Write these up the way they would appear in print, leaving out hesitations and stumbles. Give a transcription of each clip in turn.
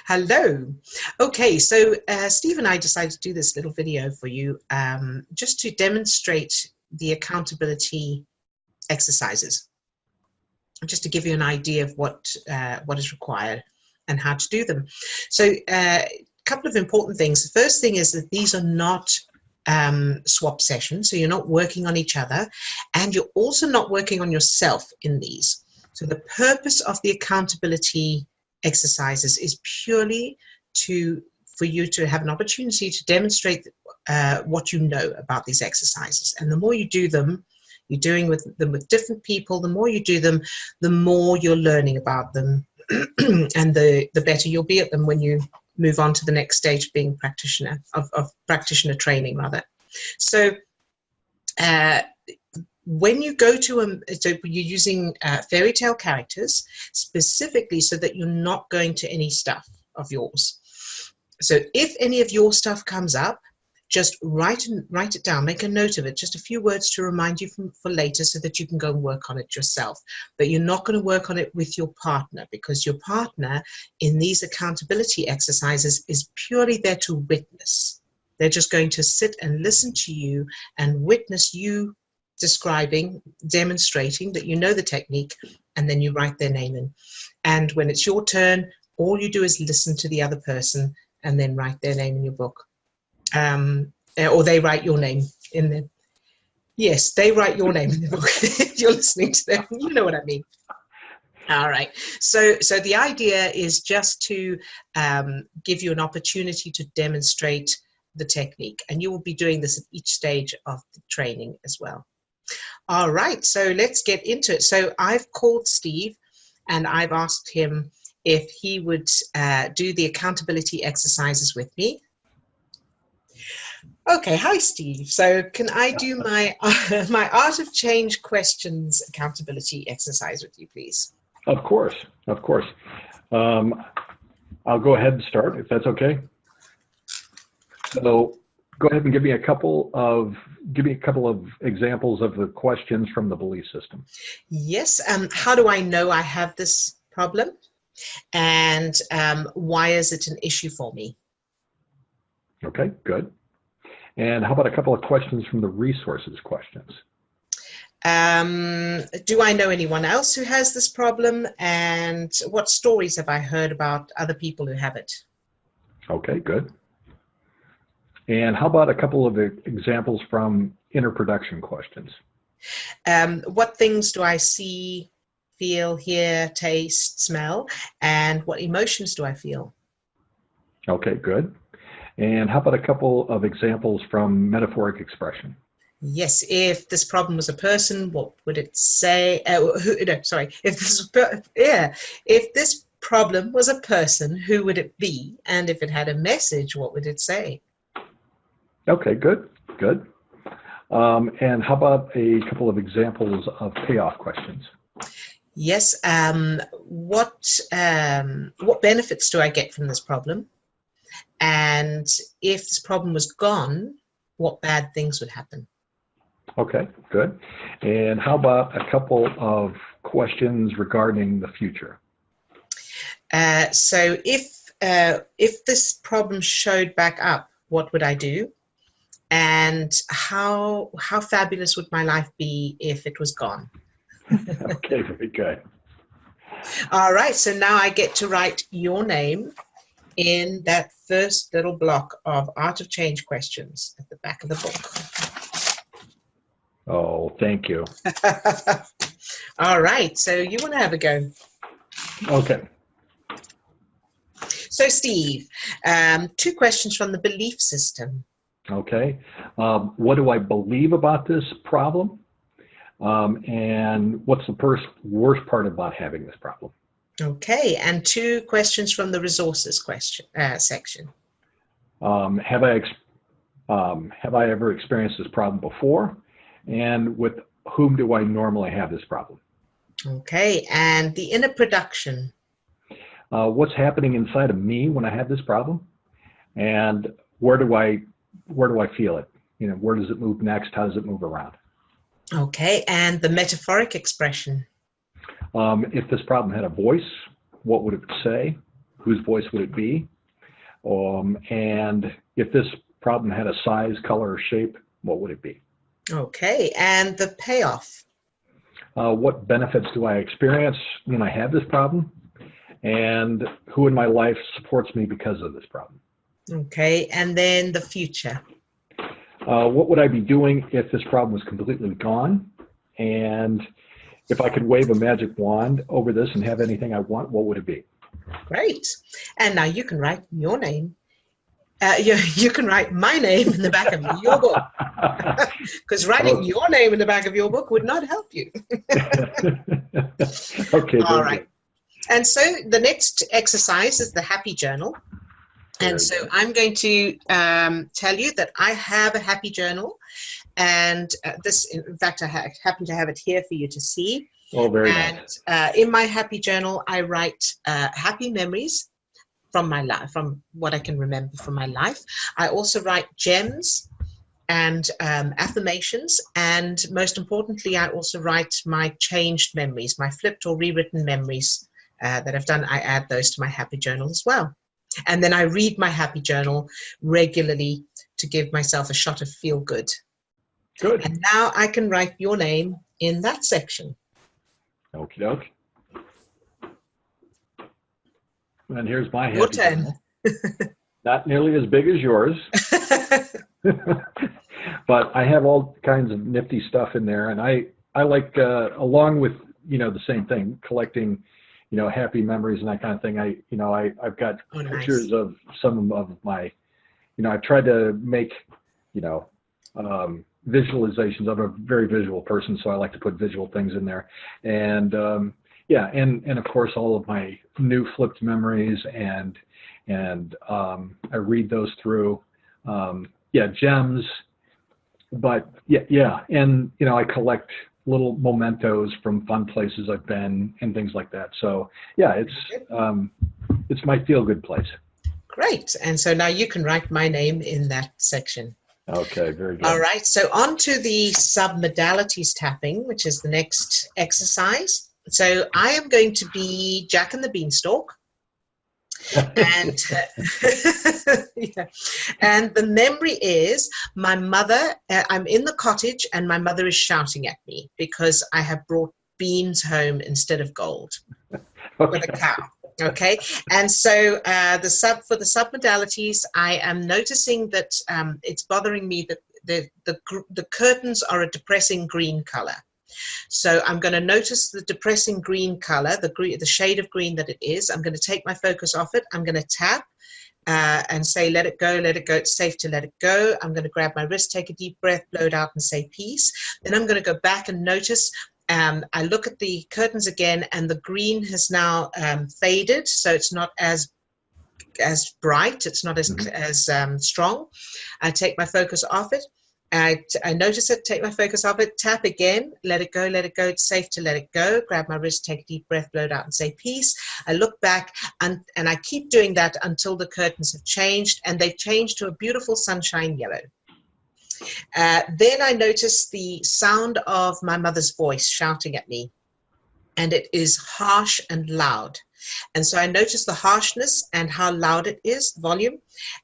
Hello. Okay, so Steve and I decided to do this little video for you just to demonstrate the accountability exercises, just to give you an idea of what is required and how to do them. So a couple of important things. The first thing is that these are not swap sessions, so you're not working on each other, and you're also not working on yourself in these. So the purpose of the accountability exercises is purely for you to have an opportunity to demonstrate what you know about these exercises. And the more you do them, you're doing them with different people, the more you do them, the more you're learning about them and the better you'll be at them when you move on to the next stage of being practitioner, of practitioner training rather. So when you go to so you're using fairy tale characters specifically so that you're not going to any stuff of yours. So if any of your stuff comes up, just write it down, make a note of it, just a few words to remind you for later so that you can go and work on it yourself. But you're not going to work on it with your partner, because your partner in these accountability exercises is purely there to witness. They're just going to sit and listen to you and witness you describing, demonstrating that you know the technique, and then you write their name in. And when it's your turn, all you do is listen to the other person and then write their name in your book. Or they write your name in the, yes, they write your name in the book. You're listening to them, you know what I mean. All right, so the idea is just to give you an opportunity to demonstrate the technique, and you will be doing this at each stage of the training as well. All right, so let's get into it. So I've called Steve and I've asked him if he would do the accountability exercises with me. Okay, hi Steve. So can I do my my Art of Change questions accountability exercise with you, please? Of course, of course. I'll go ahead and start if that's okay. So go ahead and give me a couple of examples of the questions from the belief system. Yes. How do I know I have this problem, and why is it an issue for me? Okay, good. And how about a couple of questions from the resources questions? Do I know anyone else who has this problem, and what stories have I heard about other people who have it? Okay, good. And how about a couple of examples from inner production questions? What things do I see, feel, hear, taste, smell, and what emotions do I feel? Okay, good. And how about a couple of examples from metaphoric expression? Yes, if this problem was a person, what would it say? If this problem was a person, who would it be? And if it had a message, what would it say? Okay, good, good. And how about a couple of examples of payoff questions? Yes. What benefits do I get from this problem? And if this problem was gone, what bad things would happen? Okay, good. And how about a couple of questions regarding the future? So if this problem showed back up, what would I do? And how fabulous would my life be if it was gone? Okay, very good. All right, so now I get to write your name in that first little block of Art of Change questions at the back of the book. Oh, thank you. All right, so you want to have a go? Okay. So Steve, 2 questions from the belief system. Okay. What do I believe about this problem? And what's the worst part about having this problem? Okay, and 2 questions from the resources section. Have I ever experienced this problem before? And with whom do I normally have this problem? Okay, and the inner production. What's happening inside of me when I have this problem? And where do I feel it? You know, where does it move next? How does it move around? Okay, and the metaphoric expression. If this problem had a voice, what would it say? whose voice would it be? And if this problem had a size, color, or shape, what would it be? Okay, and the payoff. What benefits do I experience when I have this problem? And who in my life supports me because of this problem? Okay, and then the future. What would I be doing if this problem was completely gone? And if I could wave a magic wand over this and have anything I want, what would it be? Great. And now you can write your name. You can write my name in the back of your book, because writing your name in the back of your book would not help you. Okay. All right. And so the next exercise is the happy journal. And so I'm going to tell you that I have a happy journal. And this, in fact, I happen to have it here for you to see. Oh, very nice. And in my happy journal, I write happy memories from my life, from what I can remember from my life. I also write gems and affirmations. And most importantly, I also write my changed memories, my flipped or rewritten memories that I've done. I add those to my happy journal as well. And then I read my happy journal regularly to give myself a shot of feel good. Good. And now I can write your name in that section. Okie doke. And here's my happy Your turn. journal. Not nearly as big as yours, but I have all kinds of nifty stuff in there. And I like, along with, the same thing, collecting, happy memories and that kind of thing. I've got pictures of some of my, I've tried to make, visualizations. I'm a very visual person, so I like to put visual things in there. And and of course all of my new flipped memories, and I read those through. Gems, but and I collect little mementos from fun places I've been and things like that. So it's my feel good place. Great. And so now you can write my name in that section. Okay, very good. All right, so on to the submodalities tapping, which is the next exercise. So I am going to be Jack and the Beanstalk. And, and the memory is my mother, I'm in the cottage and my mother is shouting at me because I have brought beans home instead of gold with a cow. Okay, and so for the submodalities, I am noticing that it's bothering me that the curtains are a depressing green color. So I'm going to notice the depressing green color, the shade of green that it is. I'm going to take my focus off it. I'm going to tap and say, let it go, let it go. It's safe to let it go. I'm going to grab my wrist, take a deep breath, blow it out and say peace. Then I'm going to go back and notice. I look at the curtains again, and the green has now faded, so it's not as bright, it's not as strong. I take my focus off it. I notice it, take my focus off it, tap again, let it go, it's safe to let it go, grab my wrist, take a deep breath, blow it out and say peace. I look back and I keep doing that until the curtains have changed, and they've changed to a beautiful sunshine yellow. Then I notice the sound of my mother's voice shouting at me, and it is harsh and loud. And so I notice the harshness and how loud it is, volume,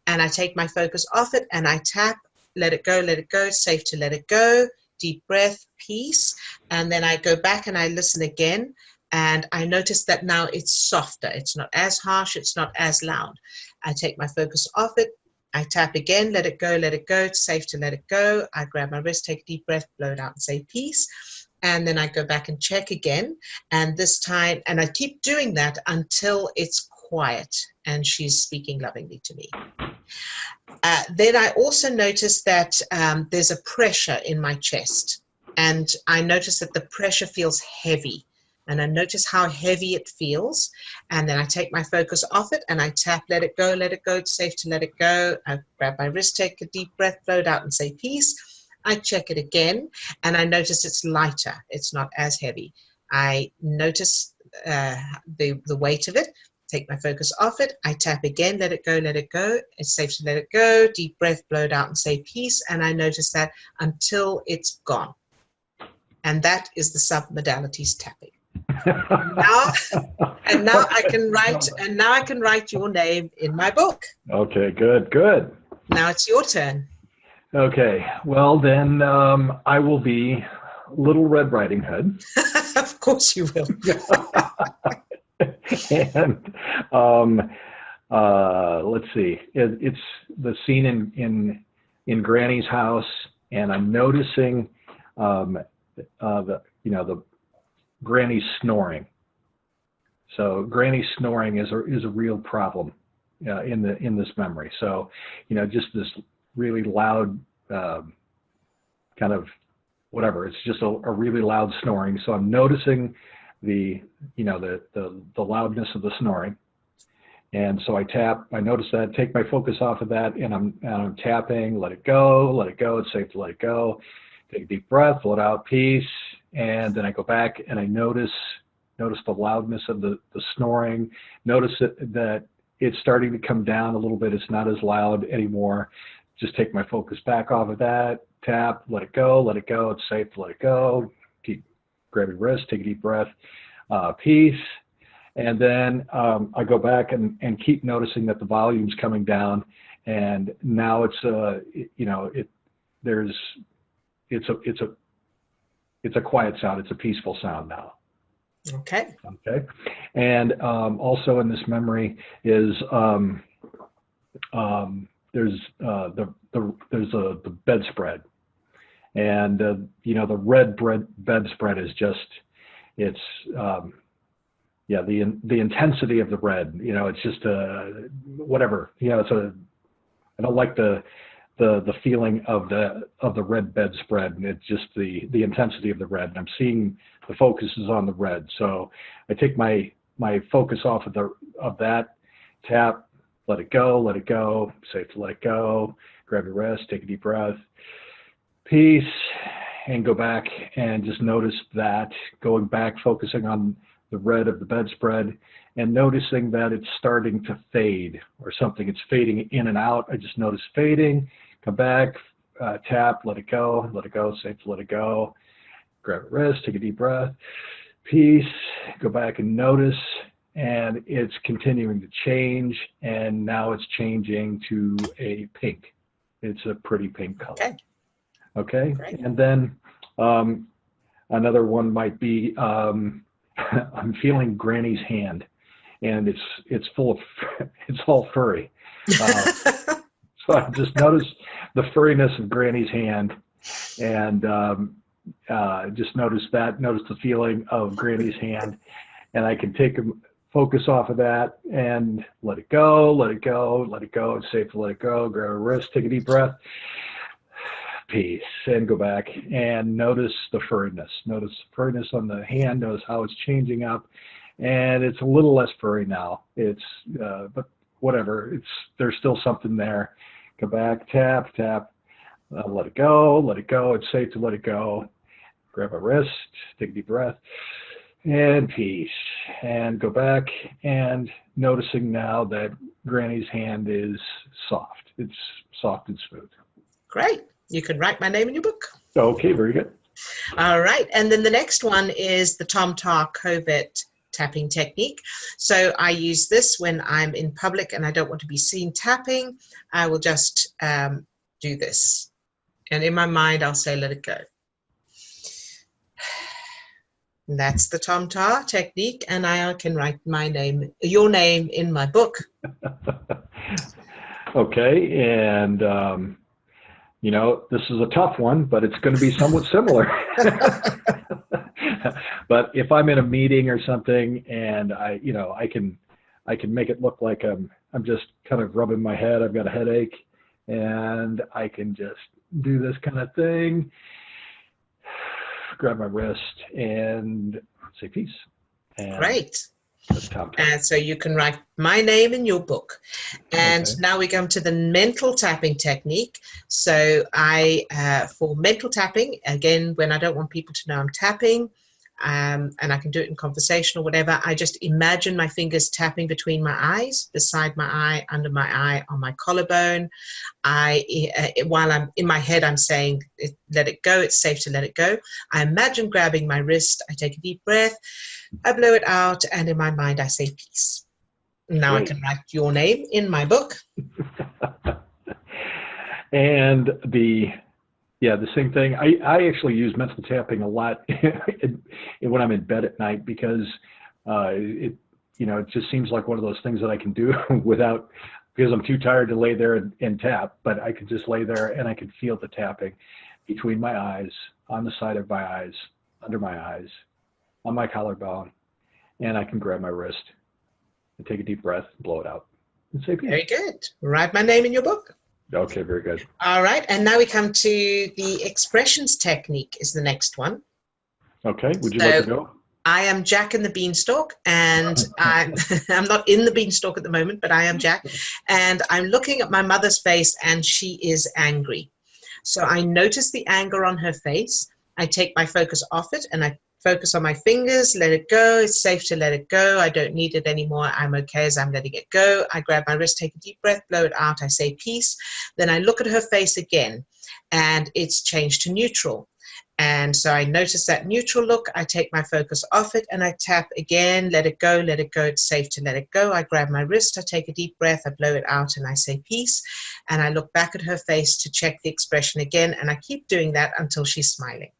and I take my focus off it and I tap, let it go, it's safe to let it go, deep breath, peace. And then I go back and I listen again, and I notice that now it's softer. It's not as harsh, it's not as loud. I take my focus off it. I tap again, let it go, it's safe to let it go. I grab my wrist, take a deep breath, blow it out and say peace. And then I go back and check again. And this time, and I keep doing that until it's quiet and she's speaking lovingly to me. Then I also notice that there's a pressure in my chest. And I notice that the pressure feels heavy. And I notice how heavy it feels. And then I take my focus off it and I tap, let it go, it's safe to let it go. I grab my wrist, take a deep breath, blow it out and say peace. I check it again and I notice it's lighter. It's not as heavy. I notice the weight of it, take my focus off it. I tap again, let it go. It's safe to let it go. Deep breath, blow it out and say peace. And I notice that until it's gone. And that is the submodalities tapping. Now I can write your name in my book. Okay, good, good. Now it's your turn. Okay, well then I will be Little Red Riding Hood. Of course you will. And let's see, it's the scene in Granny's house, and I'm noticing the Granny's snoring. So Granny's snoring is a real problem in this memory. So just this really loud kind of whatever. It's just a really loud snoring. So I'm noticing the loudness of the snoring, and so I notice that, take my focus off of that, and I'm tapping, let it go, it's safe to let it go, take a deep breath, let out, peace, and then I go back and I notice the loudness of the snoring, notice that it's starting to come down a little bit, it's not as loud anymore, just take my focus back off of that, tap, let it go, it's safe to let it go, grab your wrist, take a deep breath, peace, and then I go back and keep noticing that the volume's coming down, and now it's a quiet sound, it's a peaceful sound now. Okay. Okay, and also in this memory is there's the bedspread. And the red bedspread is just, it's the intensity of the red. It's just whatever. I don't like the feeling of the red bedspread, and it's just the intensity of the red. And I'm seeing the focus is on the red. So I take my focus off of that, tap, let it go, safe to let it go, grab your wrist, take a deep breath, peace, and go back and just notice that, going back, focusing on the red of the bedspread and noticing that it's starting to fade or something. It's fading in and out. I just notice fading, come back, tap, let it go, safe to let it go, grab a wrist, take a deep breath, peace, go back and notice, and it's continuing to change, and now it's changing to a pink. It's a pretty pink color. Okay. Great. And then another one might be I'm feeling Granny's hand, and it's full of it's all furry. So I just noticed the furriness of Granny's hand, and just notice the feeling of Granny's hand, and I can take a focus off of that and let it go. It's safe to let it go. Grab a wrist, take a deep breath, peace, and go back and notice the furriness. Notice the furriness on the hand. Notice how it's changing up, and it's a little less furry now. It's but whatever. There's still something there. Go back, tap, let it go. It's safe to let it go. Grab a wrist, take a deep breath, and peace, and go back and noticing now that Granny's hand is soft. It's soft and smooth. Great. You can write my name in your book. Okay, very good. All right. And then the next one is the Tom Tar covert tapping technique. So I use this when I'm in public and I don't want to be seen tapping. I will just do this. And in my mind, I'll say, let it go. And that's the Tom Tar technique, and I can write your name in my book. Okay, and this is a tough one, but it's going to be somewhat similar. But if I'm in a meeting or something, and I can make it look like I'm just kind of rubbing my head, I've got a headache, and I can just do this kind of thing. Grab my wrist and say peace. And great. And so you can write my name in your book. And now we come to the mental tapping technique. So for mental tapping, again, when I don't want people to know I'm tapping, and I can do it in conversation or whatever, I just imagine my fingers tapping between my eyes, beside my eye, under my eye, on my collarbone. While I'm in my head, I'm saying, let it go, it's safe to let it go. I imagine grabbing my wrist, I take a deep breath, I blow it out, and in my mind I say peace. Now I can write your name in my book. And the same thing. I actually use mental tapping a lot when I'm in bed at night, because it just seems like one of those things that I can do without, because I'm too tired to lay there and tap, but I can just lay there and I can feel the tapping between my eyes, on the side of my eyes, under my eyes, on my collarbone, and I can grab my wrist and take a deep breath, blow it out, and say peace. Very good. Write my name in your book. Okay, very good. All right, and now we come to the expressions technique is the next one. Okay, would you like to go? I am Jack in the Beanstalk, and I'm not in the beanstalk at the moment, but I am Jack, and I'm looking at my mother's face, and she is angry. So I notice the anger on her face. I take my focus off it, and I focus on my fingers, let it go. It's safe to let it go. I don't need it anymore. I'm okay as I'm letting it go. I grab my wrist, take a deep breath, blow it out. I say peace. Then I look at her face again, and it's changed to neutral. And so I notice that neutral look. I take my focus off it, and I tap again, let it go, let it go. It's safe to let it go. I grab my wrist, I take a deep breath, I blow it out, and I say peace. And I look back at her face to check the expression again, and I keep doing that until she's smiling.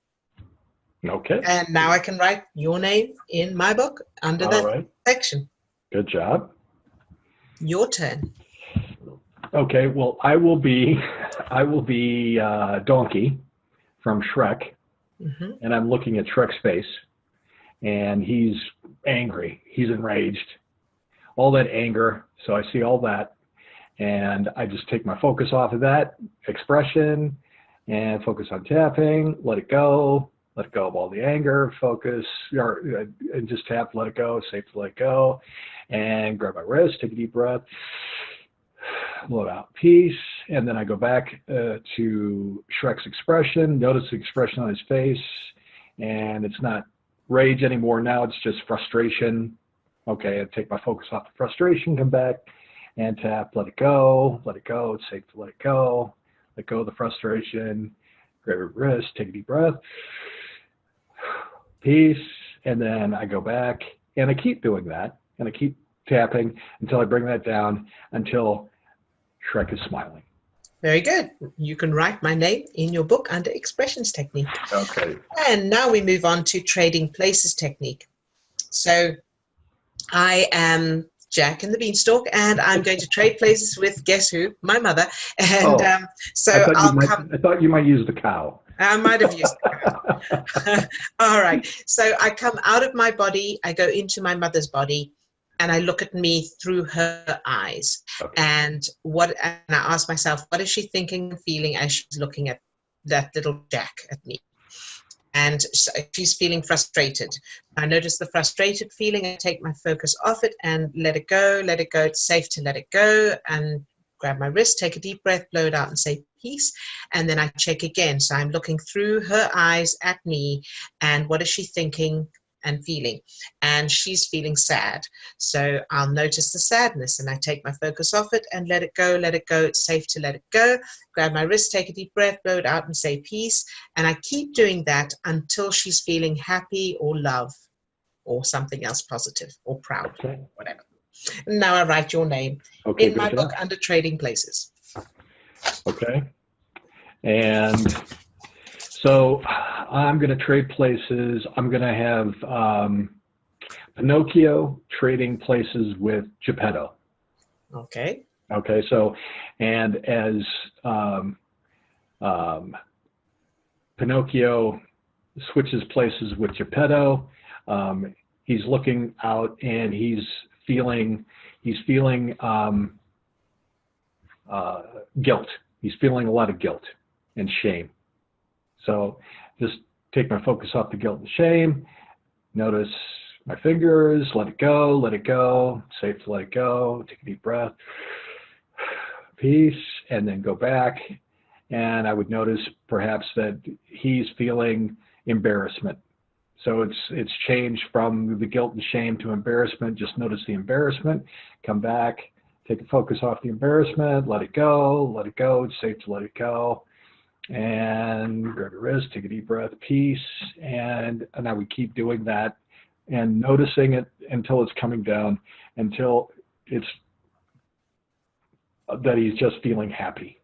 Okay. And now I can write your name in my book under that section. Good job. Your turn. Okay. Well, I will be Donkey from Shrek, and I'm looking at Shrek's face, and he's angry. He's enraged. All that anger. So I see all that, and I just take my focus off of that expression and focus on tapping. Let it go. Let it go of all the anger, focus, and just tap, let it go, safe to let it go, and grab my wrist, take a deep breath, blow it out, peace, and then I go back to Shrek's expression, notice the expression on his face, and it's not rage anymore, now it's just frustration. Okay, I take my focus off the frustration, come back, and tap, let it go, it's safe to let go of the frustration, grab your wrist, take a deep breath, peace, and then I go back and I keep doing that, and I keep tapping until I bring that down until Shrek is smiling. Very good. You can write my name in your book under expressions technique. Okay. And now we move on to trading places technique. So I am Jack in the Beanstalk, and I'm going to trade places with, guess who? My mother. And I thought you might use the cow. I might have used the cow. All right. So I come out of my body, I go into my mother's body, and I look at me through her eyes. Okay. And I ask myself, what is she thinking and feeling as she's looking at that little Jack at me? And so she's feeling frustrated. I notice the frustrated feeling. I take my focus off it and let it go. Let it go. It's safe to let it go. And grab my wrist, take a deep breath, blow it out, and say peace. And then I check again. So I'm looking through her eyes at me, and what is she thinking and feeling? And she's feeling sad. So I'll notice the sadness, and I take my focus off it and let it go. Let it go. It's safe to let it go. Grab my wrist, take a deep breath, blow it out, and say peace. And I keep doing that until she's feeling happy or love or something else positive or proud, whatever. Now I write your name in my book under trading places. Okay. And so I'm going to trade places. I'm going to have Pinocchio trading places with Geppetto. Okay. Okay. So, and as Pinocchio switches places with Geppetto, he's looking out and he's feeling guilt. He's feeling a lot of guilt and shame. So just take my focus off the guilt and shame. Notice my fingers, let it go, safe to let it go, take a deep breath, peace, and then go back. And I would notice perhaps that he's feeling embarrassment. So it's changed from the guilt and shame to embarrassment. Just notice the embarrassment, come back, take the focus off the embarrassment, let it go, it's safe to let it go. And grab your wrist, take a deep breath, peace. And now we keep doing that and noticing it until it's coming down, until it's that he's just feeling happy.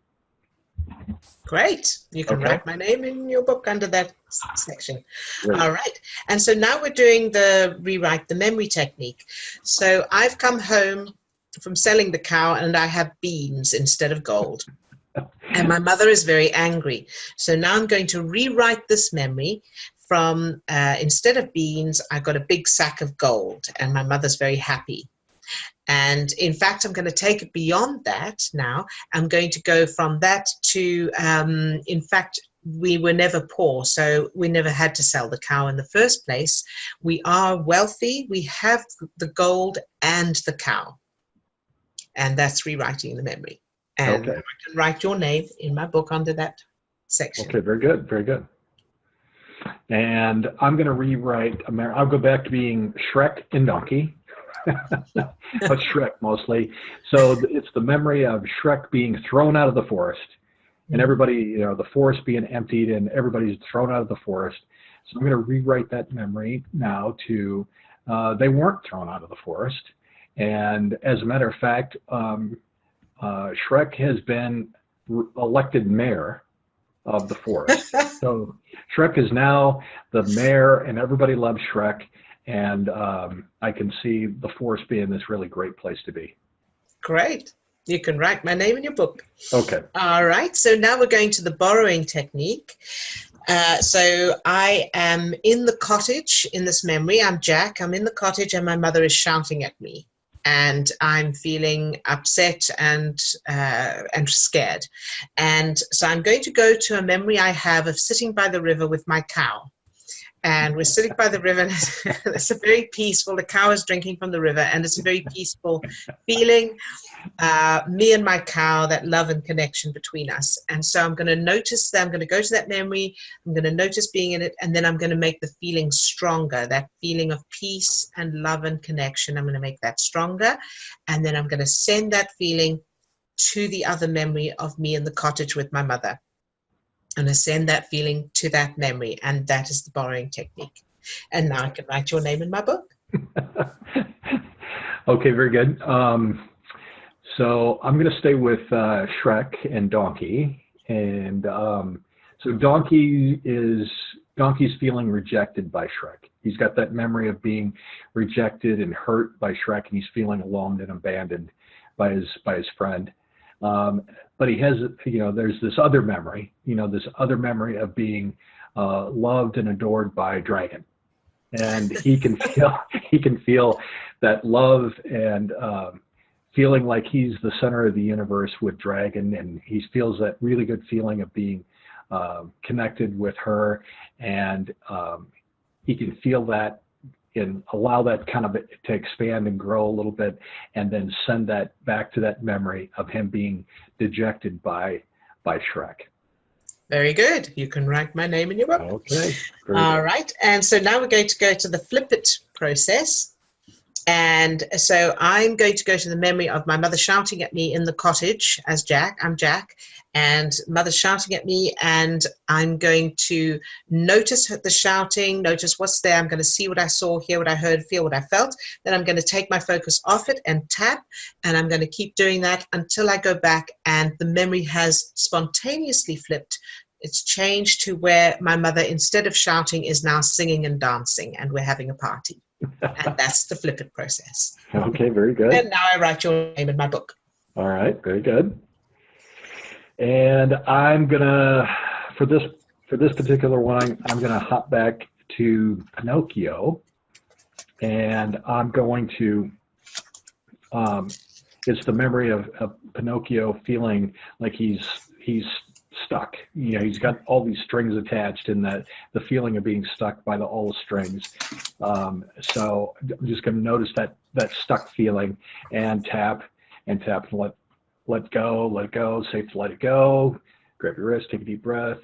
Great. You can write my name in your book under that section. Great. All right. And so now we're doing the rewrite the memory technique. So I've come home from selling the cow and I have beans instead of gold. And my mother is very angry. So now I'm going to rewrite this memory from instead of beans, I got a big sack of gold and my mother's very happy. And in fact, I'm going to take it beyond that now. I'm going to go from that to, in fact, we were never poor, so we never had to sell the cow in the first place. We are wealthy. We have the gold and the cow. And that's rewriting the memory. And I can write your name in my book under that section. Okay, very good, very good. And I'm going to rewrite, I'll go back to being Shrek and Donkey. But Shrek mostly. So it's the memory of Shrek being thrown out of the forest, and everybody, the forest being emptied, and everybody's thrown out of the forest. So I'm going to rewrite that memory now to they weren't thrown out of the forest. And as a matter of fact, Shrek has been elected mayor of the forest. So Shrek is now the mayor, and everybody loves Shrek. And I can see the forest being this really great place to be. Great. You can write my name in your book. Okay. All right. So now we're going to the borrowing technique. So I am in the cottage in this memory. I'm Jack. I'm in the cottage and my mother is shouting at me. And I'm feeling upset and scared. And so I'm going to go to a memory I have of sitting by the river with my cow. And we're sitting by the river, and it's a very peaceful, the cow is drinking from the river, and it's a very peaceful feeling, me and my cow, that love and connection between us. And so I'm going to notice that, I'm going to go to that memory, I'm going to notice being in it, and then I'm going to make the feeling stronger, that feeling of peace and love and connection. I'm going to make that stronger, and then I'm going to send that feeling to the other memory of me in the cottage with my mother. And I send that feeling to that memory, and that is the borrowing technique. And now I can write your name in my book. Okay, very good. So I'm going to stay with Shrek and Donkey. And so Donkey's feeling rejected by Shrek. He's got that memory of being rejected and hurt by Shrek, and he's feeling alone and abandoned by his friend. But he has, there's this other memory, of being loved and adored by Dragon, and he can feel that love and feeling like he's the center of the universe with Dragon, and he feels that really good feeling of being connected with her, and he can feel that and allow that kind of to expand and grow a little bit, and then send that back to that memory of him being dejected by Shrek. Very good. You can write my name in your book. Okay. All right. And so now we're going to go to the flip it process. And so I'm going to go to the memory of my mother shouting at me in the cottage as Jack. I'm Jack, and mother's shouting at me, and I'm going to notice the shouting, notice what's there. I'm going to see what I saw, hear what I heard, feel what I felt. Then I'm going to take my focus off it and tap, and I'm going to keep doing that until I go back and the memory has spontaneously flipped. It's changed to where my mother, instead of shouting, is now singing and dancing, and we're having a party. And that's the flip it process. Okay, very good. And now I write your name in my book. All right, very good. And I'm gonna, for this particular one, I'm gonna hop back to Pinocchio, and I'm going to, it's the memory of Pinocchio feeling like he's stuck. He's got all these strings attached, and the feeling of being stuck by all the strings. So I'm just going to notice that stuck feeling, and tap and let go, safe to let it go. Grab your wrist, take a deep breath,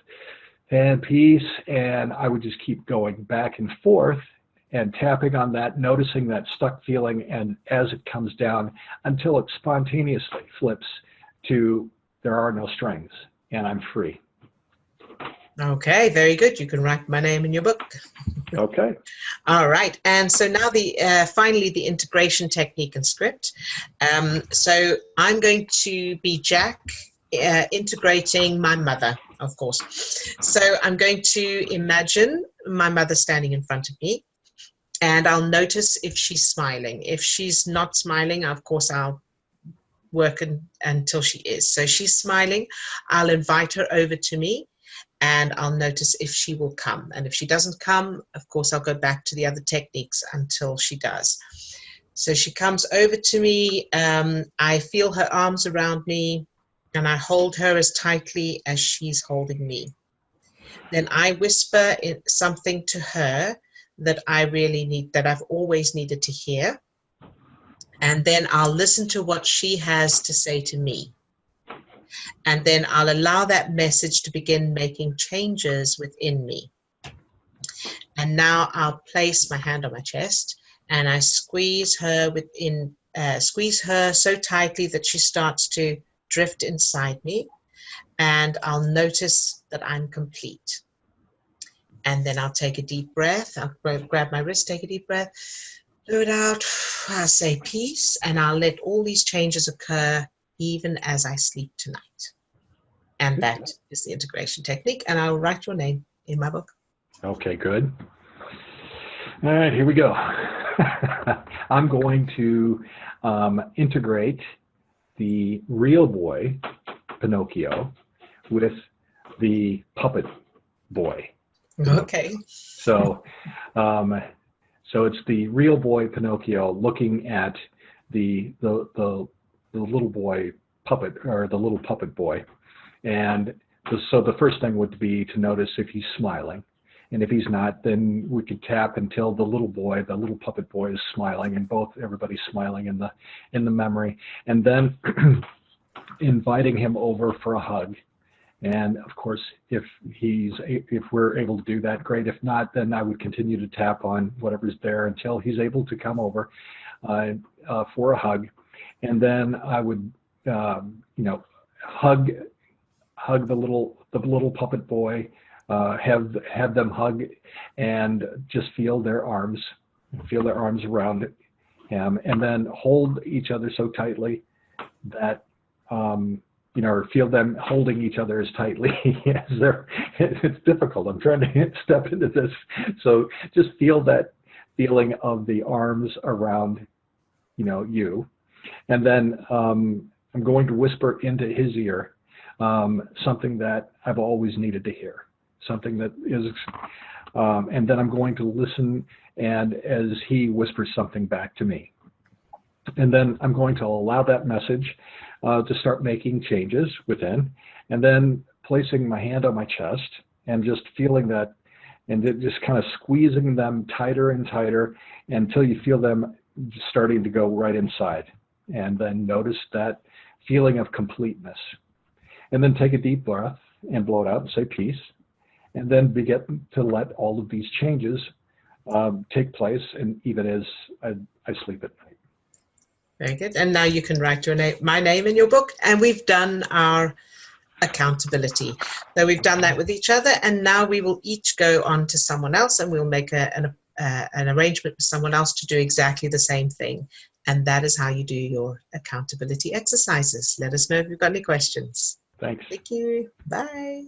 and peace. And I would just keep going back and forth and tapping on that, noticing that stuck feeling, and as it comes down until it spontaneously flips to there are no strings and I'm free. Okay, very good. You can write my name in your book. Okay. All right, and so now finally the integration technique and script. So I'm going to be Jack integrating my mother, of course. So I'm going to imagine my mother standing in front of me, and I'll notice if she's smiling. If she's not smiling, of course, I'll work until she is. So she's smiling, I'll invite her over to me, and I'll notice if she will come. And if she doesn't come, of course, I'll go back to the other techniques until she does. So she comes over to me, I feel her arms around me, and I hold her as tightly as she's holding me. Then I whisper something to her that I really need, that I've always needed to hear. And then I'll listen to what she has to say to me. And then I'll allow that message to begin making changes within me. And now I'll place my hand on my chest and I squeeze her squeeze her so tightly that she starts to drift inside me. And I'll notice that I'm complete. And then I'll take a deep breath. I'll grab my wrist, take a deep breath, blow it out. I'll say peace, and I'll let all these changes occur even as I sleep tonight. And that is the integration technique, and I'll write your name in my book. Okay, good. All right, here we go. I'm going to integrate the real boy, Pinocchio, with the puppet boy. Okay. So it's the real boy Pinocchio looking at the little boy puppet, or the little puppet boy, and so the first thing would be to notice if he's smiling, and if he's not, then we could tap until the little boy, the little puppet boy, is smiling, and everybody's smiling in the memory, and then inviting him over for a hug. And of course, if we're able to do that, great. If not, then I would continue to tap on whatever's there until he's able to come over for a hug. And then I would, hug the little puppet boy, have them hug, and just feel their arms around him, and then hold each other so tightly that or feel them holding each other as tightly as it's difficult. I'm trying to step into this. So just feel that feeling of the arms around, you. And then I'm going to whisper into his ear something that I've always needed to hear, something that is, and then I'm going to listen, and as he whispers something back to me. And then I'm going to allow that message to start making changes within, and then placing my hand on my chest and just feeling that, and just kind of squeezing them tighter and tighter until you feel them starting to go right inside. And then notice that feeling of completeness. And then take a deep breath and blow it out and say peace. And then begin to let all of these changes take place, and even as I sleep at night. Very good. And now you can write my name in your book. And we've done our accountability. So we've done that with each other, and now we will each go on to someone else, and we'll make an arrangement with someone else to do exactly the same thing. And that is how you do your accountability exercises. Let us know if you've got any questions. Thanks. Thank you. Bye.